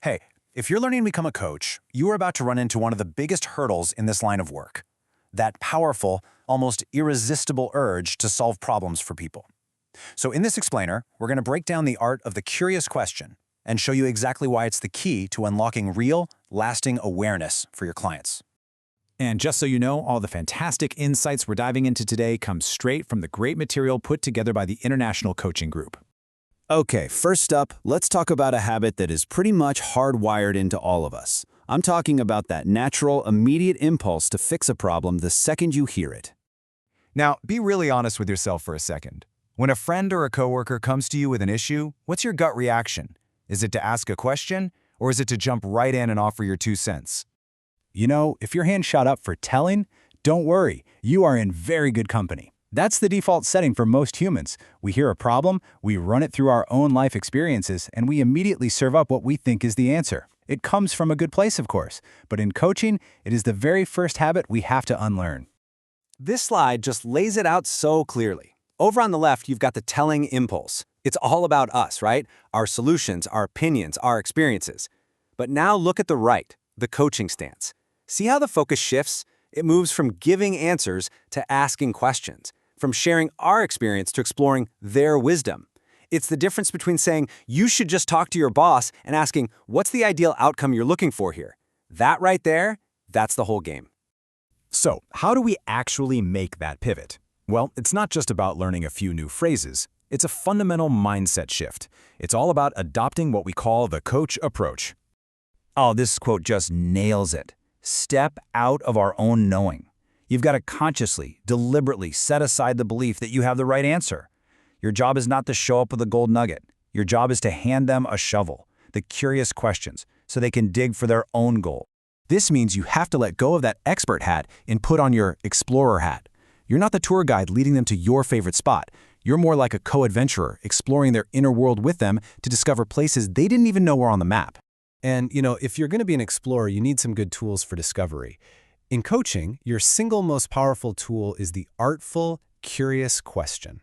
Hey, if you're learning to become a coach, you are about to run into one of the biggest hurdles in this line of work. That powerful, almost irresistible urge to solve problems for people. So in this explainer, we're going to break down the art of the curious question and show you exactly why it's the key to unlocking real, lasting awareness for your clients. And just so you know, all the fantastic insights we're diving into today come straight from the great material put together by the International Coaching Group. Okay, first up, let's talk about a habit that is pretty much hardwired into all of us. I'm talking about that natural, immediate impulse to fix a problem the second you hear it. Now, be really honest with yourself for a second. When a friend or a coworker comes to you with an issue, what's your gut reaction? Is it to ask a question, or is it to jump right in and offer your 2 cents? You know, if your hand shot up for telling, don't worry, you are in very good company. That's the default setting for most humans. We hear a problem, we run it through our own life experiences, and we immediately serve up what we think is the answer. It comes from a good place, of course, but in coaching, it is the very first habit we have to unlearn. This slide just lays it out so clearly. Over on the left, you've got the telling impulse. It's all about us, right? Our solutions, our opinions, our experiences. But now look at the right, the coaching stance. See how the focus shifts? It moves from giving answers to asking questions, from sharing our experience to exploring their wisdom. It's the difference between saying, you should just talk to your boss, and asking, what's the ideal outcome you're looking for here? That right there, that's the whole game. So, how do we actually make that pivot? Well, it's not just about learning a few new phrases. It's a fundamental mindset shift. It's all about adopting what we call the coach approach. Oh, this quote just nails it. Step out of our own knowing. You've got to consciously, deliberately set aside the belief that you have the right answer. Your job is not to show up with a gold nugget. Your job is to hand them a shovel, the curious questions, so they can dig for their own goal. This means you have to let go of that expert hat and put on your explorer hat. You're not the tour guide leading them to your favorite spot. You're more like a co-adventurer, exploring their inner world with them to discover places they didn't even know were on the map. And, if you're going to be an explorer, you need some good tools for discovery. In coaching, your single most powerful tool is the artful, curious question.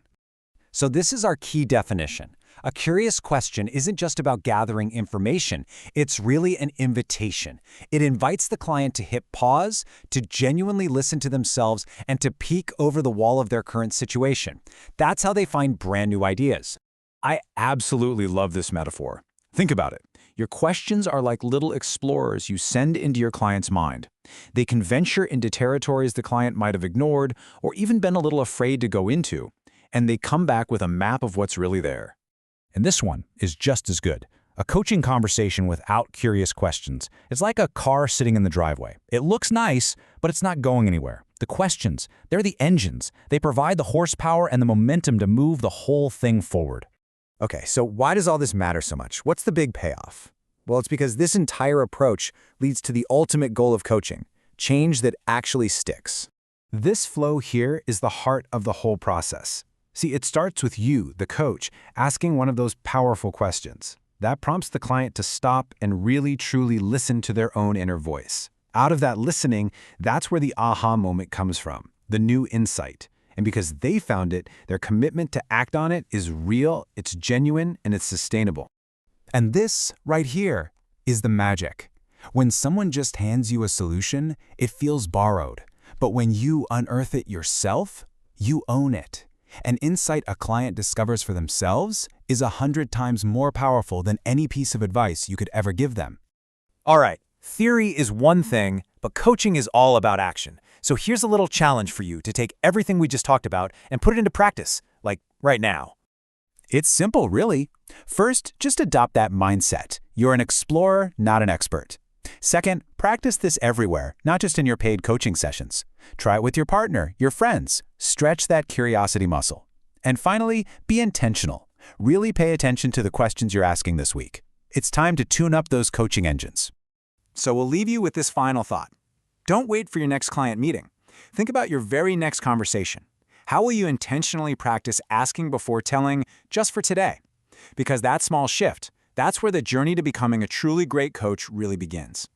So this is our key definition. A curious question isn't just about gathering information. It's really an invitation. It invites the client to hit pause, to genuinely listen to themselves, and to peek over the wall of their current situation. That's how they find brand new ideas. I absolutely love this metaphor. Think about it. Your questions are like little explorers you send into your client's mind. They can venture into territories the client might have ignored or even been a little afraid to go into, and they come back with a map of what's really there. And this one is just as good. A coaching conversation without curious questions is like a car sitting in the driveway. It looks nice, but it's not going anywhere. The questions, they're the engines. They provide the horsepower and the momentum to move the whole thing forward. Okay, so why does all this matter so much? What's the big payoff? Well, it's because this entire approach leads to the ultimate goal of coaching, change that actually sticks. This flow here is the heart of the whole process. See, it starts with you, the coach, asking one of those powerful questions. That prompts the client to stop and really truly listen to their own inner voice. Out of that listening, that's where the aha moment comes from, the new insight. And because they found it, their commitment to act on it is real, it's genuine, and it's sustainable. And this, right here, is the magic. When someone just hands you a solution, it feels borrowed. But when you unearth it yourself, you own it. An insight a client discovers for themselves is 100 times more powerful than any piece of advice you could ever give them. All right, theory is one thing, but coaching is all about action. So here's a little challenge for you to take everything we just talked about and put it into practice, like right now. It's simple, really. First, just adopt that mindset. You're an explorer, not an expert. Second, practice this everywhere, not just in your paid coaching sessions. Try it with your partner, your friends. Stretch that curiosity muscle. And finally, be intentional. Really pay attention to the questions you're asking this week. It's time to tune up those coaching engines. So we'll leave you with this final thought. Don't wait for your next client meeting. Think about your very next conversation. How will you intentionally practice asking before telling just for today? Because that small shift, that's where the journey to becoming a truly great coach really begins.